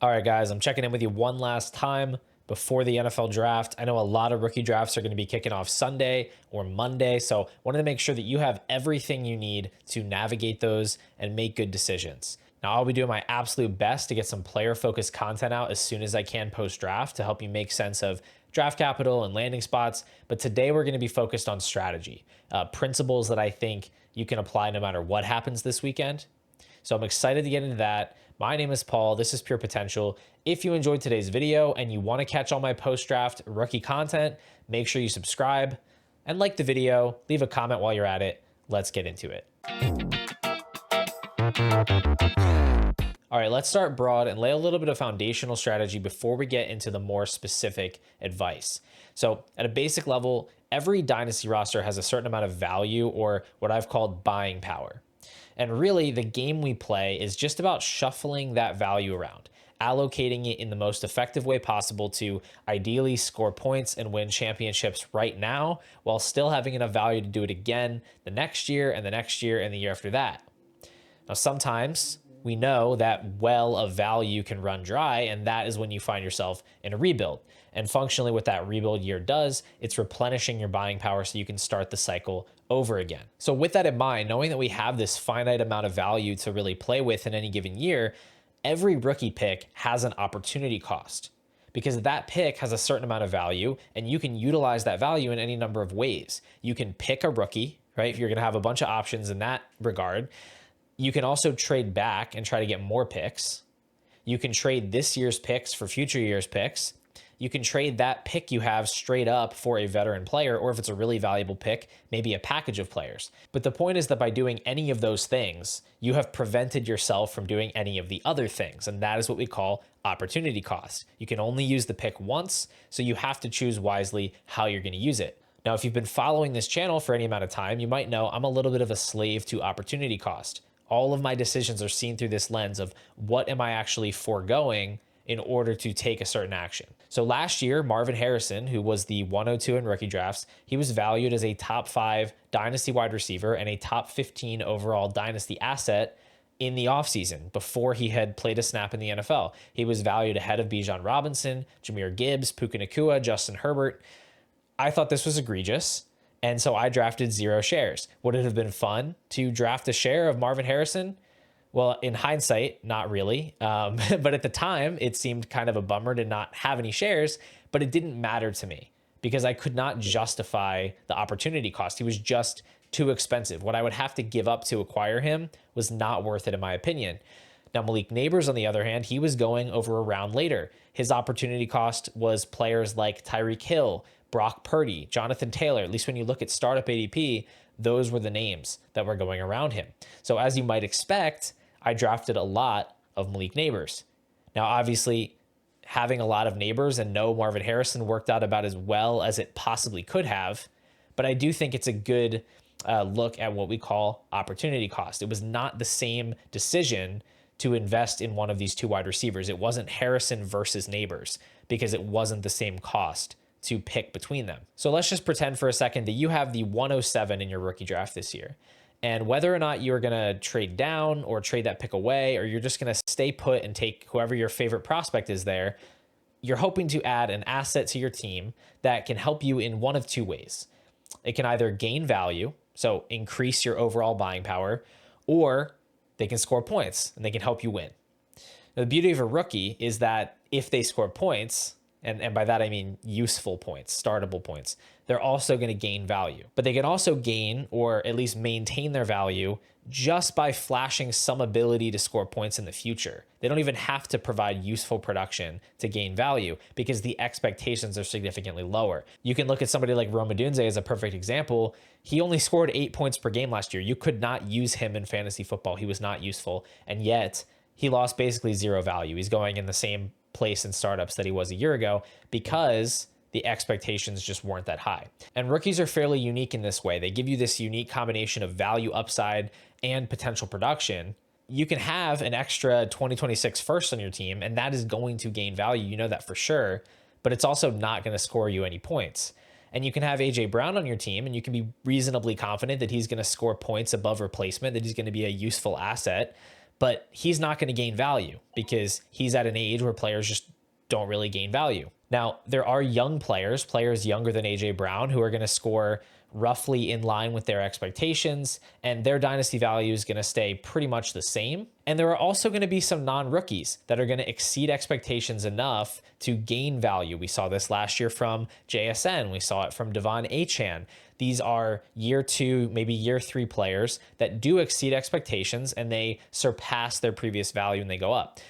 All right, guys, I'm checking in with you one last time before the NFL draft. I know a lot of rookie drafts are going to be kicking off Sunday or Monday, so wanted to make sure that you have everything you need to navigate those and make good decisions. Now, I'll be doing my absolute best to get some player-focused content out as soon as I can post-draft to help you make sense of draft capital and landing spots, but today we're going to be focused on strategy, principles that I think you can apply no matter what happens this weekend. So I'm excited to get into that. My name is Paul. This is Pure Potential. If you enjoyed today's video and you want to catch all my post-draft rookie content, make sure you subscribe and like the video. Leave a comment while you're at it. Let's get into it. All right, let's start broad and lay a little bit of foundational strategy before we get into the more specific advice. So at a basic level, every dynasty roster has a certain amount of value, or what I've called buying power. And really, the game we play is just about shuffling that value around, allocating it in the most effective way possible to ideally score points and win championships right now, while still having enough value to do it again the next year and the next year and the year after that. Now, sometimes we know that well of value can run dry, and that is when you find yourself in a rebuild. And functionally, what that rebuild year does, it's replenishing your buying power so you can start the cycle over again. So with that in mind, knowing that we have this finite amount of value to really play with in any given year, every rookie pick has an opportunity cost, because that pick has a certain amount of value and you can utilize that value in any number of ways. You can pick a rookie, right? If you're going to have a bunch of options in that regard. You can also trade back and try to get more picks. You can trade this year's picks for future year's picks. You can trade that pick you have straight up for a veteran player, or if it's a really valuable pick, maybe a package of players. But the point is that by doing any of those things, you have prevented yourself from doing any of the other things. And that is what we call opportunity cost. You can only use the pick once, so you have to choose wisely how you're going to use it. Now, if you've been following this channel for any amount of time, you might know I'm a little bit of a slave to opportunity cost. All of my decisions are seen through this lens of what am I actually foregoing in order to take a certain action. So last year, Marvin Harrison, who was the 102 in rookie drafts, he was valued as a top 5 dynasty wide receiver and a top 15 overall dynasty asset in the offseason before he had played a snap in the NFL. He was valued ahead of Bijan Robinson, Jahmyr Gibbs, Puka Nacua, Justin Herbert. I thought this was egregious, and so I drafted 0 shares. Would it have been fun to draft a share of Marvin Harrison? Well, in hindsight, not really. But at the time, it seemed kind of a bummer to not have any shares, but it didn't matter to me because I could not justify the opportunity cost. He was just too expensive. What I would have to give up to acquire him was not worth it, in my opinion. Now, Malik Nabers, on the other hand, he was going over a round later. His opportunity cost was players like Tyreek Hill, Brock Purdy, Jonathan Taylor. At least when you look at startup ADP, those were the names that were going around him. So as you might expect, I drafted a lot of Malik Nabers. Now, obviously, having a lot of Nabers and no Marvin Harrison worked out about as well as it possibly could have, but I do think it's a good look at what we call opportunity cost. It was not the same decision to invest in one of these 2 wide receivers. It wasn't Harrison versus Nabers because it wasn't the same cost to pick between them. So let's just pretend for a second that you have the 107 in your rookie draft this year. And whether or not you're going to trade down or trade that pick away, or you're just going to stay put and take whoever your favorite prospect is there, you're hoping to add an asset to your team that can help you in one of 2 ways. It can either gain value, so increase your overall buying power, or they can score points and they can help you win. Now, the beauty of a rookie is that if they score points, and by that I mean useful points, startable points, they're also going to gain value. But they can also gain, or at least maintain their value, just by flashing some ability to score points in the future. They don't even have to provide useful production to gain value because the expectations are significantly lower. You can look at somebody like Rome Odunze as a perfect example. He only scored 8 points per game last year. You could not use him in fantasy football. He was not useful. And yet he lost basically 0 value. He's going in the same place in startups that he was a year ago because the expectations just weren't that high. And rookies are fairly unique in this way. They give you this unique combination of value upside and potential production. You can have an extra 2026 first on your team, and that is going to gain value. You know that for sure, but it's also not going to score you any points. And you can have AJ Brown on your team, and you can be reasonably confident that he's going to score points above replacement, that he's going to be a useful asset. but he's not going to gain value because he's at an age where players just don't really gain value. Now, there are young players younger than AJ Brown, who are going to score roughly in line with their expectations, and their dynasty value is going to stay pretty much the same. And there are also going to be some non-rookies that are going to exceed expectations enough to gain value. We saw this last year from JSN. We saw it from Devon Achane. These are year 2, maybe year 3 players that do exceed expectations and they surpass their previous value and they go up.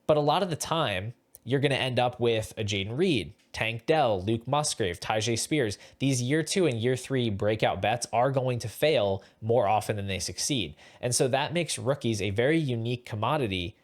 But a lot of the time, you're going to end up with a Jaden Reed, Tank Dell, Luke Musgrave, Tyjae Spears. These year 2 and year 3 breakout bets are going to fail more often than they succeed. And so that makes rookies a very unique commodity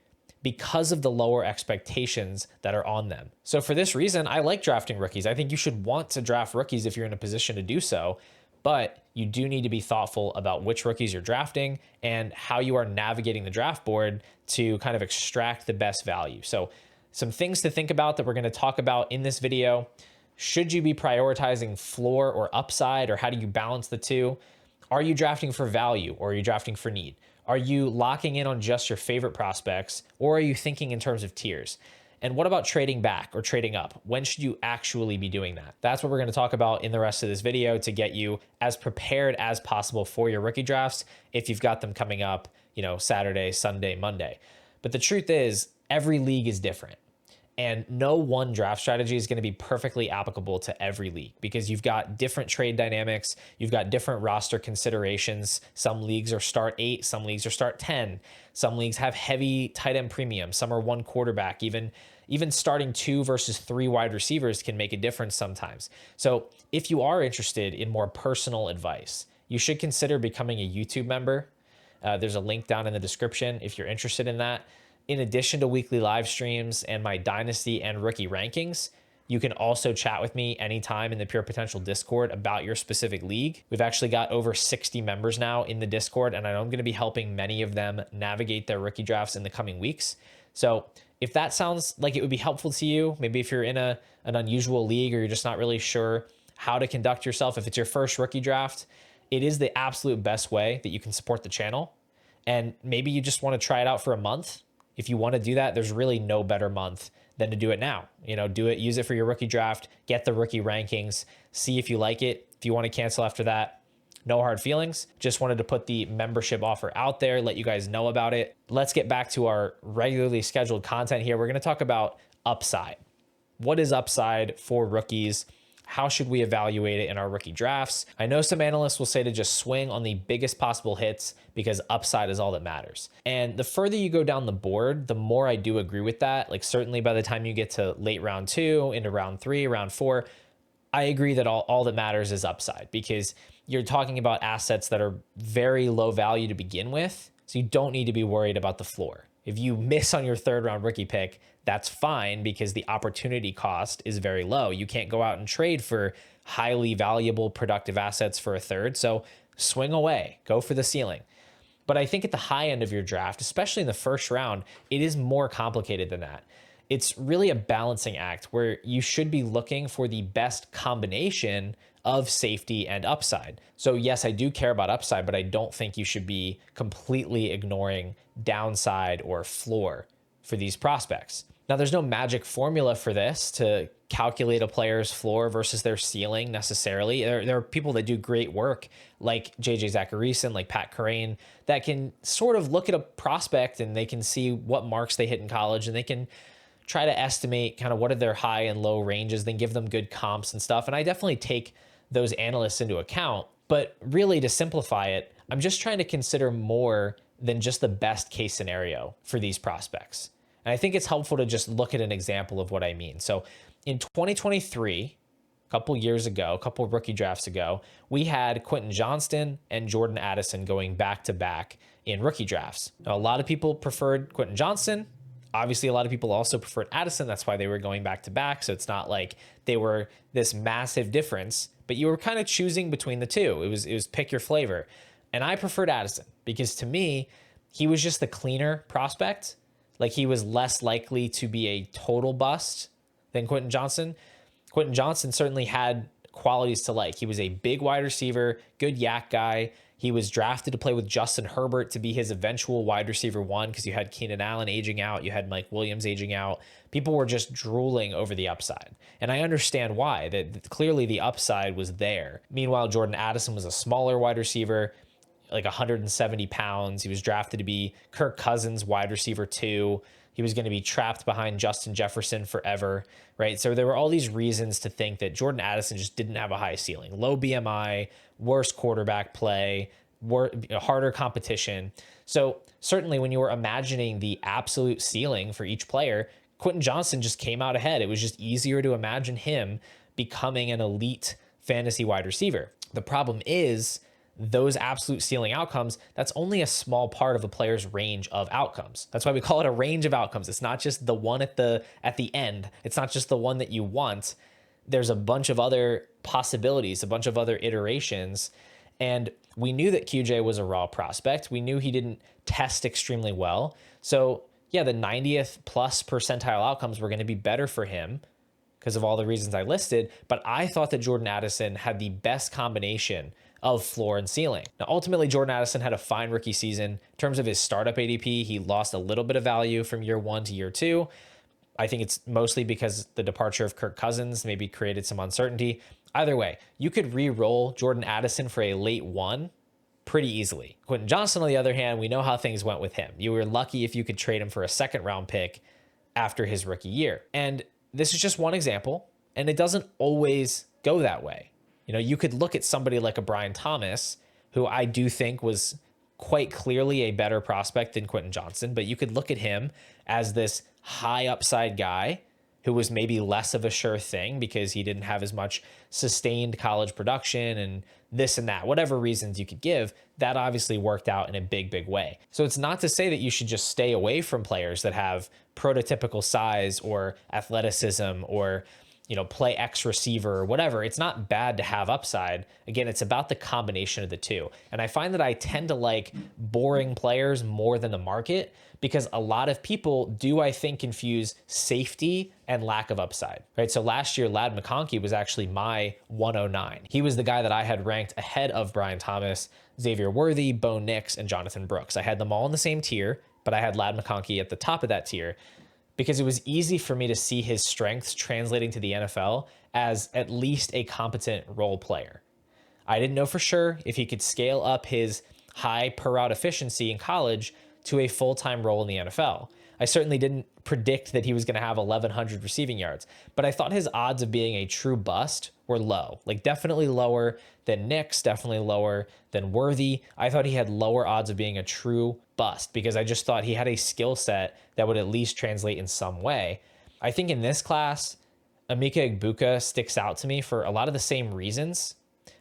because of the lower expectations that are on them. So for this reason, I like drafting rookies. I think you should want to draft rookies if you're in a position to do so, but you do need to be thoughtful about which rookies you're drafting and how you are navigating the draft board to kind of extract the best value. So some things to think about that we're going to talk about in this video. Should you be prioritizing floor or upside, or how do you balance the two? Are you drafting for value or are you drafting for need? Are you locking in on just your favorite prospects, or are you thinking in terms of tiers? And what about trading back or trading up? When should you actually be doing that? That's what we're going to talk about in the rest of this video to get you as prepared as possible for your rookie drafts if you've got them coming up, Saturday, Sunday, Monday. But the truth is, every league is different. And no one draft strategy is going to be perfectly applicable to every league because you've got different trade dynamics. You've got different roster considerations. Some leagues are start 8, some leagues are start 10. Some leagues have heavy tight end premium. Some are 1 quarterback. Even starting 2 versus 3 wide receivers can make a difference sometimes. So if you are interested in more personal advice, you should consider becoming a YouTube member. There's a link down in the description if you're interested in that. In addition to weekly live streams and my dynasty and rookie rankings, you can also chat with me anytime in the Pure Potential Discord about your specific league. We've actually got over 60 members now in the Discord, and I know I'm going to be helping many of them navigate their rookie drafts in the coming weeks. So if that sounds like it would be helpful to you, maybe if you're in an unusual league or you're just not really sure how to conduct yourself, if it's your first rookie draft, it is the absolute best way that you can support the channel. And maybe you just want to try it out for a month. If you want to do that, there's really no better month than to do it now. Use it for your rookie draft, get the rookie rankings, see if you like it. If you want to cancel after that, no hard feelings. Just wanted to put the membership offer out there, let you guys know about it. Let's get back to our regularly scheduled content here. We're going to talk about upside. What is upside for rookies? How should we evaluate it in our rookie drafts? I know some analysts will say to just swing on the biggest possible hits because upside is all that matters. And the further you go down the board, the more I do agree with that. Like certainly by the time you get to late round 2, into round 3, round 4, I agree that all that matters is upside because you're talking about assets that are very low value to begin with. So you don't need to be worried about the floor. If you miss on your 3rd round rookie pick, that's fine because the opportunity cost is very low. You can't go out and trade for highly valuable, productive assets for a 3rd. So swing away, go for the ceiling. But I think at the high end of your draft, especially in the 1st round, it is more complicated than that. It's really a balancing act where you should be looking for the best combination of safety and upside. So yes, I do care about upside, but I don't think you should be completely ignoring downside or floor for these prospects. Now, there's no magic formula for this to calculate a player's floor versus their ceiling necessarily. There are people that do great work like JJ Zacharyson, like Pat Kerrane, that can sort of look at a prospect and they can see what marks they hit in college and they can try to estimate kind of what are their high and low ranges, then give them good comps and stuff. And I definitely take those analysts into account. But really, to simplify it, I'm just trying to consider more than just the best case scenario for these prospects. And I think it's helpful to just look at an example of what I mean. So in 2023, a couple years ago, a couple rookie drafts ago, we had Quentin Johnston and Jordan Addison going back to back in rookie drafts. Now, a lot of people preferred Quentin Johnston. Obviously, a lot of people also preferred Addison. That's why they were going back to back. So it's not like they were this massive difference, but you were kind of choosing between the two. It was pick your flavor. And I preferred Addison because to me, he was just the cleaner prospect. Like he was less likely to be a total bust than Quentin Johnston. Quentin Johnston certainly had qualities to like. He was a big wide receiver, good yak guy. He was drafted to play with Justin Herbert to be his eventual wide receiver one because you had Keenan Allen aging out, you had Mike Williams aging out. People were just drooling over the upside. And I understand why, that clearly the upside was there. Meanwhile, Jordan Addison was a smaller wide receiver, like 170 pounds. He was drafted to be Kirk Cousins' wide receiver two. He was going to be trapped behind Justin Jefferson forever, right? So there were all these reasons to think that Jordan Addison just didn't have a high ceiling. Low BMI, worse quarterback play, harder competition. So certainly when you were imagining the absolute ceiling for each player, Quentin Johnston just came out ahead. It was just easier to imagine him becoming an elite fantasy wide receiver. The problem is those absolute ceiling outcomes, that's only a small part of a player's range of outcomes. That's why we call it a range of outcomes. It's not just the one at the end. It's not just the one that you want. There's a bunch of other possibilities, a bunch of other iterations. And we knew that QJ was a raw prospect. We knew he didn't test extremely well. So yeah, the 90th plus percentile outcomes were going to be better for him because of all the reasons I listed. But I thought that Jordan Addison had the best combination of floor and ceiling. Now, ultimately, Jordan Addison had a fine rookie season. In terms of his startup ADP, he lost a little bit of value from year one to year two. I think it's mostly because the departure of Kirk Cousins maybe created some uncertainty. Either way, you could re-roll Jordan Addison for a late one pretty easily. Quentin Johnston, on the other hand, we know how things went with him. You were lucky if you could trade him for a second round pick after his rookie year. And this is just one example, and it doesn't always go that way. You know, you could look at somebody like a Brian Thomas, who I do think was quite clearly a better prospect than Quentin Johnston, but you could look at him as this high upside guy who was maybe less of a sure thing because he didn't have as much sustained college production and this and that, whatever reasons you could give, that obviously worked out in a big, big way. So it's not to say that you should just stay away from players that have prototypical size or athleticism or, you know, play X receiver or whatever. It's not bad to have upside. Again, it's about the combination of the two. And I find that I tend to like boring players more than the market because a lot of people do, I think, confuse safety and lack of upside, right? So last year, Ladd McConkey was actually my 109. He was the guy that I had ranked ahead of Brian Thomas, Xavier Worthy, Bo Nix, and Jonathan Brooks. I had them all in the same tier, but I had Ladd McConkey at the top of that tier because it was easy for me to see his strengths translating to the NFL as at least a competent role player. I didn't know for sure if he could scale up his high per route efficiency in college to a full-time role in the NFL. I certainly didn't predict that he was going to have 1,100 receiving yards, but I thought his odds of being a true bust were low, like definitely lower than Nix, definitely lower than Worthy. I thought he had lower odds of being a true bust because I just thought he had a skill set that would at least translate in some way. I think in this class, Emeka Egbuka sticks out to me for a lot of the same reasons.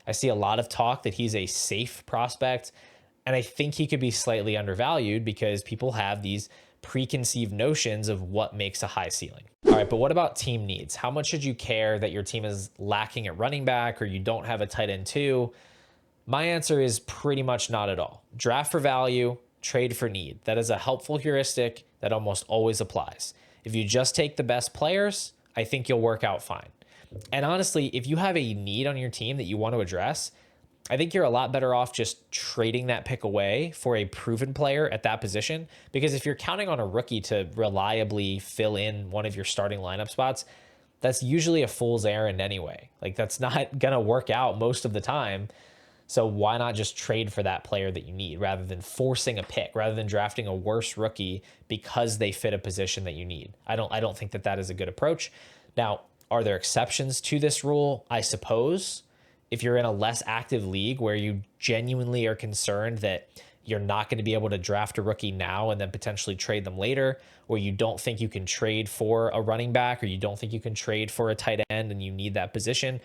I see a lot of talk that he's a safe prospect, and I think he could be slightly undervalued because people have these preconceived notions of what makes a high ceiling. All right, but what about team needs? How much should you care that your team is lacking at running back or you don't have a tight end too? My answer is pretty much not at all. Draft for value, trade for need. That is a helpful heuristic that almost always applies. If you just take the best players, I think you'll work out fine. And honestly, if you have a need on your team that you want to address, I think you're a lot better off just trading that pick away for a proven player at that position. Because if you're counting on a rookie to reliably fill in one of your starting lineup spots, that's usually a fool's errand anyway. Like that's not going to work out most of the time. So why not just trade for that player that you need rather than forcing a pick, rather than drafting a worse rookie because they fit a position that you need? I don't think that is a good approach. Now, are there exceptions to this rule? I suppose. If you're in a less active league where you genuinely are concerned that you're not going to be able to draft a rookie now and then potentially trade them later, or you don't think you can trade for a running back, or you don't think you can trade for a tight end and you need that position,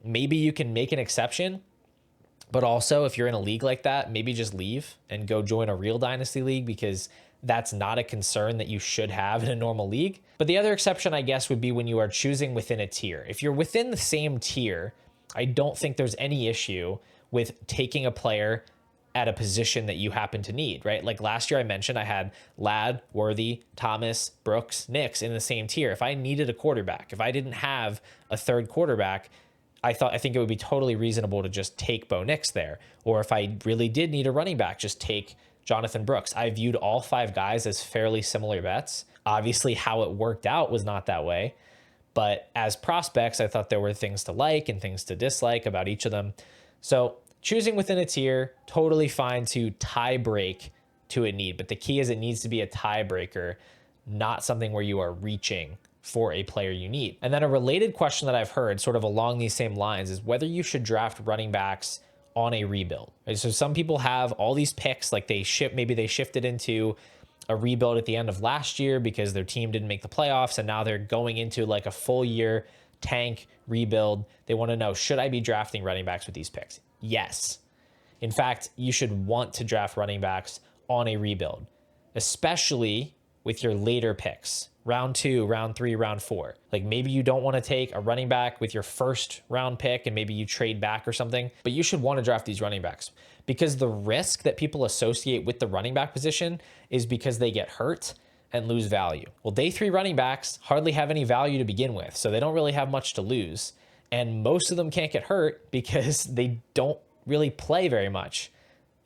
maybe you can make an exception. But also, if you're in a league like that, maybe just leave and go join a real Dynasty league because that's not a concern that you should have in a normal league. But the other exception, I guess, would be when you are choosing within a tier. If you're within the same tier, I don't think there's any issue with taking a player at a position that you happen to need, right? Like last year I mentioned I had Ladd, Worthy, Thomas, Brooks, Nix in the same tier. If I needed a quarterback, if I didn't have a third quarterback, I think it would be totally reasonable to just take Bo Nix there. Or if I really did need a running back, just take Jonathan Brooks. I viewed all 5 guys as fairly similar bets. Obviously, how it worked out was not that way. But as prospects, I thought there were things to like and things to dislike about each of them. So choosing within a tier, totally fine to tie break to a need. But the key is it needs to be a tiebreaker, not something where you are reaching for a player you need. And then a related question that I've heard sort of along these same lines is whether you should draft running backs on a rebuild. Right? So some people have all these picks, like maybe they shifted into a rebuild at the end of last year because their team didn't make the playoffs, and now they're going into like a full year tank rebuild. They want to know, should I be drafting running backs with these picks? Yes. In fact, you should want to draft running backs on a rebuild, especially with your later picks, round 2, round 3, round 4. Like maybe you don't want to take a running back with your first round pick and maybe you trade back or something, but you should want to draft these running backs because the risk that people associate with the running back position is because they get hurt and lose value. Well, day 3 running backs hardly have any value to begin with, so they don't really have much to lose. And most of them can't get hurt because they don't really play very much.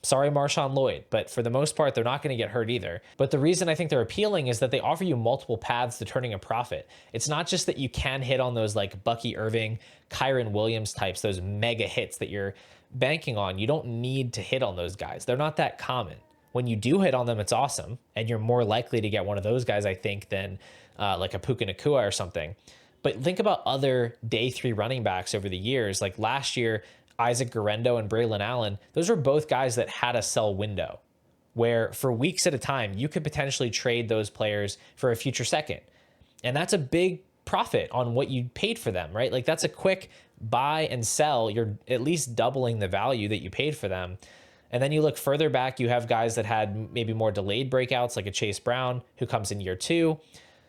Sorry, Marshawn Lloyd, but for the most part, they're not going to get hurt either. But the reason I think they're appealing is that they offer you multiple paths to turning a profit. It's not just that you can hit on those like Bucky Irving, Kyron Williams types, those mega hits that you're banking on. You don't need to hit on those guys. They're not that common. When you do hit on them, it's awesome. And you're more likely to get one of those guys, I think, than like a Puka Nacua or something. But think about other day 3 running backs over the years. Like last year, Isaac Guerrero and Braylon Allen, those are both guys that had a sell window where for weeks at a time, you could potentially trade those players for a future second. And that's a big profit on what you paid for them, right? Like that's a quick buy and sell. You're at least doubling the value that you paid for them. And then you look further back, you have guys that had maybe more delayed breakouts, like a Chase Brown, who comes in year 2.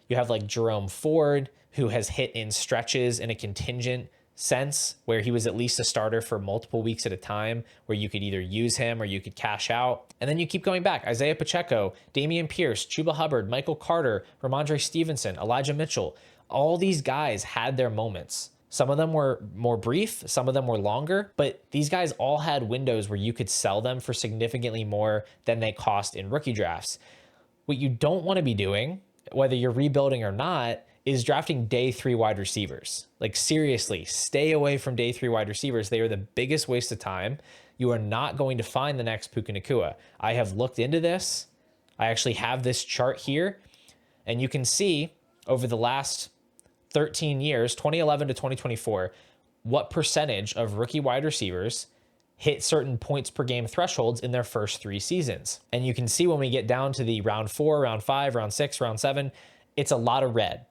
You have like Jerome Ford, who has hit in stretches in a contingent sense where he was at least a starter for multiple weeks at a time, where you could either use him or you could cash out. And then you keep going back. Isaiah Pacheco, Dameon Pierce, Chuba Hubbard, Michael Carter, Ramondre Stevenson, Elijah Mitchell. All these guys had their moments. Some of them were more brief, some of them were longer, but these guys all had windows where you could sell them for significantly more than they cost in rookie drafts. What you don't want to be doing, whether you're rebuilding or not, is drafting day 3 wide receivers. Like seriously, stay away from day 3 wide receivers. They are the biggest waste of time. You are not going to find the next Puka Nacua. I have looked into this. I actually have this chart here, and you can see over the last 13 years, 2011 to 2024, what percentage of rookie wide receivers hit certain points per game thresholds in their first 3 seasons. And you can see when we get down to the round 4, round 5, round 6, round 7, it's a lot of red.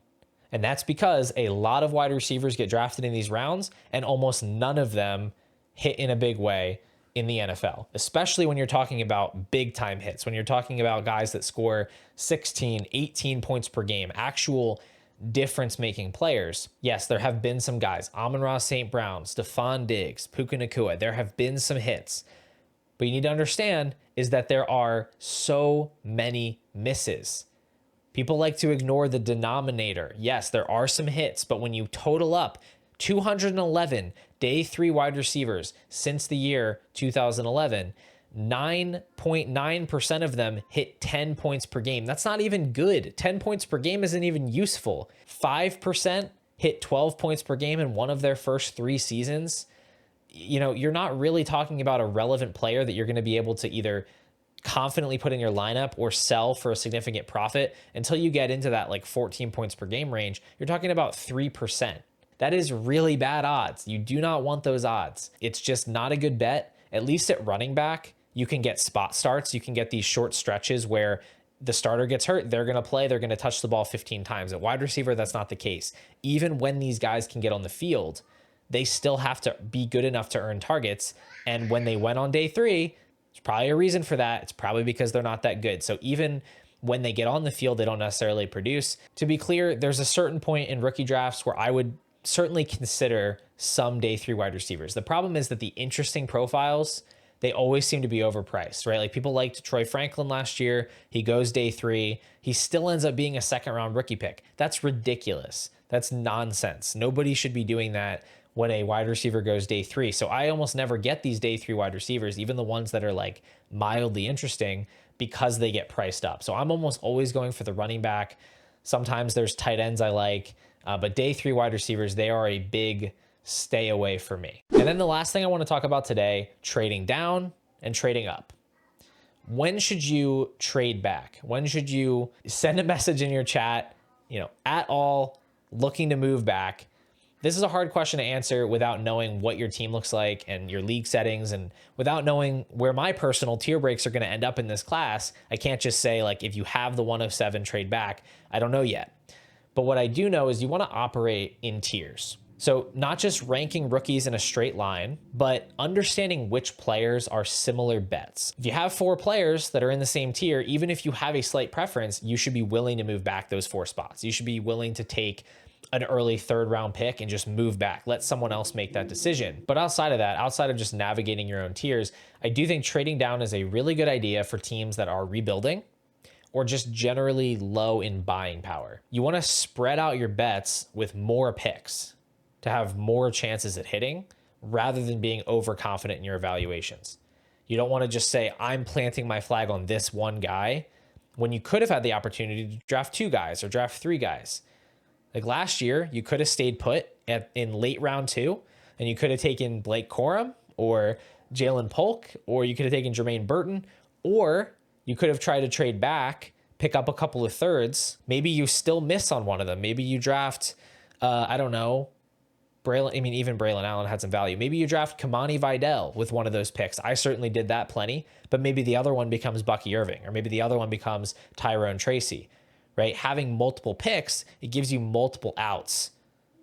And that's because a lot of wide receivers get drafted in these rounds and almost none of them hit in a big way in the NFL, especially when you're talking about big time hits, when you're talking about guys that score 16, 18 points per game, actual difference making players. Yes, there have been some guys, Amon-Ra St. Brown, Stephon Diggs, Puka Nacua, there have been some hits. But you need to understand is that there are so many misses. People like to ignore the denominator. Yes, there are some hits, but when you total up 211 day 3 wide receivers since the year 2011, 9.9% of them hit 10 points per game. That's not even good. 10 points per game isn't even useful. 5% hit 12 points per game in one of their first 3 seasons. You know, you're not really talking about a relevant player that you're going to be able to either confidently put in your lineup or sell for a significant profit until you get into that like 14 points per game range. You're talking about 3%. That is really bad odds. You do not want those odds. It's just not a good bet. At least at running back, you can get spot starts. You can get these short stretches where the starter gets hurt. They're going to play. They're going to touch the ball 15 times. At wide receiver, that's not the case. Even when these guys can get on the field, they still have to be good enough to earn targets. And when they went on day 3, there's probably a reason for that. It's probably because they're not that good. So even when they get on the field, they don't necessarily produce. To be clear, there's a certain point in rookie drafts where I would certainly consider some day 3 wide receivers. The problem is that the interesting profiles, they always seem to be overpriced, right? Like people liked Troy Franklin last year. He goes day 3. He still ends up being a 2nd round rookie pick. That's ridiculous. That's nonsense. Nobody should be doing that when a wide receiver goes day 3. So I almost never get these day 3 wide receivers, even the ones that are like mildly interesting, because they get priced up. So I'm almost always going for the running back. Sometimes there's tight ends I like, but day 3 wide receivers, they are a big stay away for me. And then the last thing I want to talk about today, trading down and trading up. When should you trade back? When should you send a message in your chat, at all looking to move back? This is a hard question to answer without knowing what your team looks like and your league settings, and without knowing where my personal tier breaks are going to end up in this class. I can't just say, like, if you have the 107, trade back. I don't know yet. But what I do know is you want to operate in tiers. So not just ranking rookies in a straight line, but understanding which players are similar bets. If you have 4 players that are in the same tier, even if you have a slight preference, you should be willing to move back those 4 spots. You should be willing to take an early 3rd round pick and just move back. Let someone else make that decision. But outside of that, outside of just navigating your own tiers, I do think trading down is a really good idea for teams that are rebuilding or just generally low in buying power. You want to spread out your bets with more picks to have more chances at hitting rather than being overconfident in your evaluations. You don't want to just say, I'm planting my flag on this one guy, when you could have had the opportunity to draft 2 guys or draft 3 guys. Like last year, you could have stayed put in late round 2, and you could have taken Blake Corum or Jalen Polk, or you could have taken Jermaine Burton, or you could have tried to trade back, pick up a couple of thirds. Maybe you still miss on one of them. Maybe you draft, I don't know, even Braylon Allen had some value. Maybe you draft Kamani Vidal with one of those picks. I certainly did that plenty, but maybe the other one becomes Bucky Irving, or maybe the other one becomes Tyrone Tracy. Right? Having multiple picks, it gives you multiple outs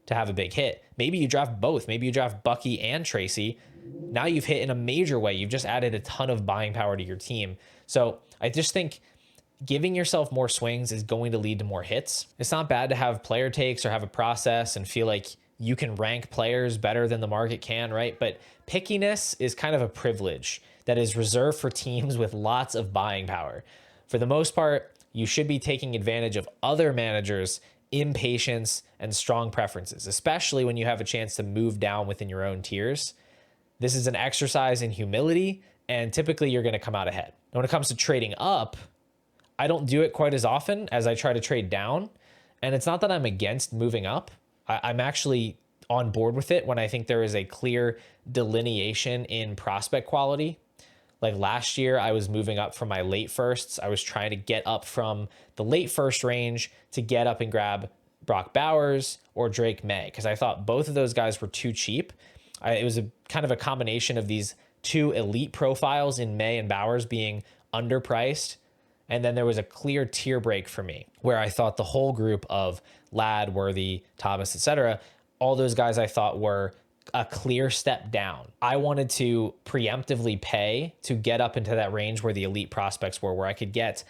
to have a big hit. Maybe you draft both. Maybe you draft Bucky and Tracy. Now you've hit in a major way. You've just added a ton of buying power to your team. So I just think giving yourself more swings is going to lead to more hits. It's not bad to have player takes or have a process and feel like you can rank players better than the market can, right? But pickiness is kind of a privilege that is reserved for teams with lots of buying power. For the most part, you should be taking advantage of other managers' impatience and strong preferences, especially when you have a chance to move down within your own tiers. This is an exercise in humility, and typically you're going to come out ahead. Now, when it comes to trading up, I don't do it quite as often as I try to trade down. And it's not that I'm against moving up. I'm actually on board with it when I think there is a clear delineation in prospect quality. Like last year, I was moving up from my late firsts. I was trying to get up from the late first range to get up and grab Brock Bowers or Drake May, because I thought both of those guys were too cheap. It was a kind of a combination of these 2 elite profiles in May and Bowers being underpriced. And then there was a clear tier break for me where I thought the whole group of Ladd, Worthy, Thomas, etc., all those guys I thought were a clear step down. I wanted to preemptively pay to get up into that range where the elite prospects were, where I could get,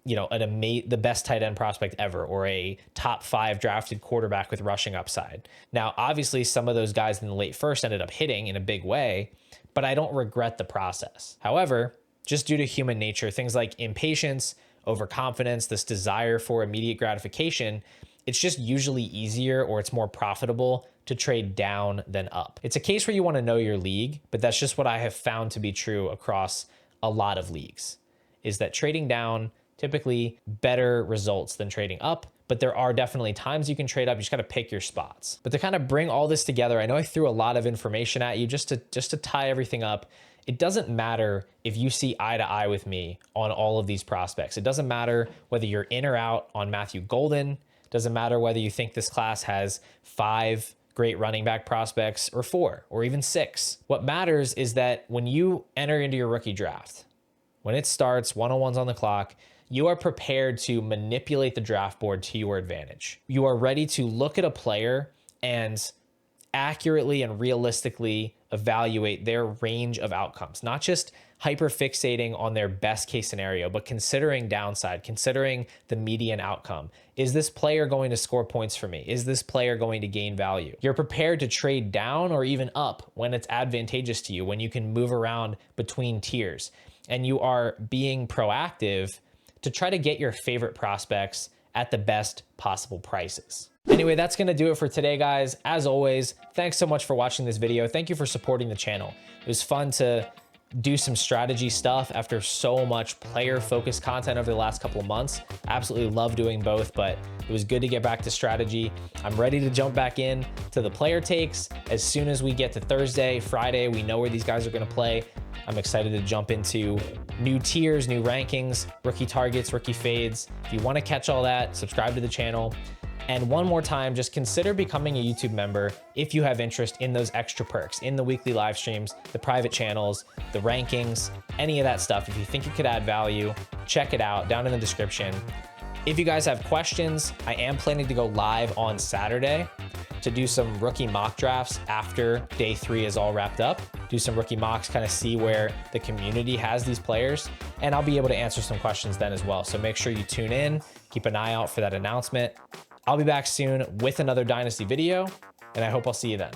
the best tight end prospect ever, or a top 5 drafted quarterback with rushing upside. Now, obviously, some of those guys in the late first ended up hitting in a big way, but I don't regret the process. However, just due to human nature, things like impatience, overconfidence, this desire for immediate gratification, it's just usually easier, or it's more profitable to trade down than up. It's a case where you want to know your league, but that's just what I have found to be true across a lot of leagues, is that trading down typically better results than trading up, but there are definitely times you can trade up. You just got to pick your spots. But to kind of bring all this together, I know I threw a lot of information at you just to tie everything up. It doesn't matter if you see eye to eye with me on all of these prospects. It doesn't matter whether you're in or out on Matthew Golden. It doesn't matter whether you think this class has 5 great running back prospects or 4 or even 6. What matters is that when you enter into your rookie draft, when it starts, 101's on the clock, you are prepared to manipulate the draft board to your advantage. You are ready to look at a player and accurately and realistically evaluate their range of outcomes, not just hyper fixating on their best case scenario, but considering downside, considering the median outcome. Is this player going to score points for me? Is this player going to gain value? You're prepared to trade down or even up when it's advantageous to you, when you can move around between tiers, and you are being proactive to try to get your favorite prospects at the best possible prices. Anyway, that's going to do it for today, guys. As always, thanks so much for watching this video. Thank you for supporting the channel. It was fun to do some strategy stuff after so much player focused content over the last couple of months. Absolutely love doing both, but it was good to get back to strategy. I'm ready to jump back in to the player takes as soon as we get to Thursday, Friday. We know where these guys are going to play. I'm excited to jump into new tiers, new rankings, rookie targets, rookie fades. If you want to catch all that, subscribe to the channel. And one more time, just consider becoming a YouTube member if you have interest in those extra perks, in the weekly live streams, the private channels, the rankings, any of that stuff. If you think it could add value, check it out down in the description. If you guys have questions, I am planning to go live on Saturday to do some rookie mock drafts after day 3 is all wrapped up. Do some rookie mocks, kind of see where the community has these players, and I'll be able to answer some questions then as well. So make sure you tune in, keep an eye out for that announcement. I'll be back soon with another Dynasty video, and I hope I'll see you then.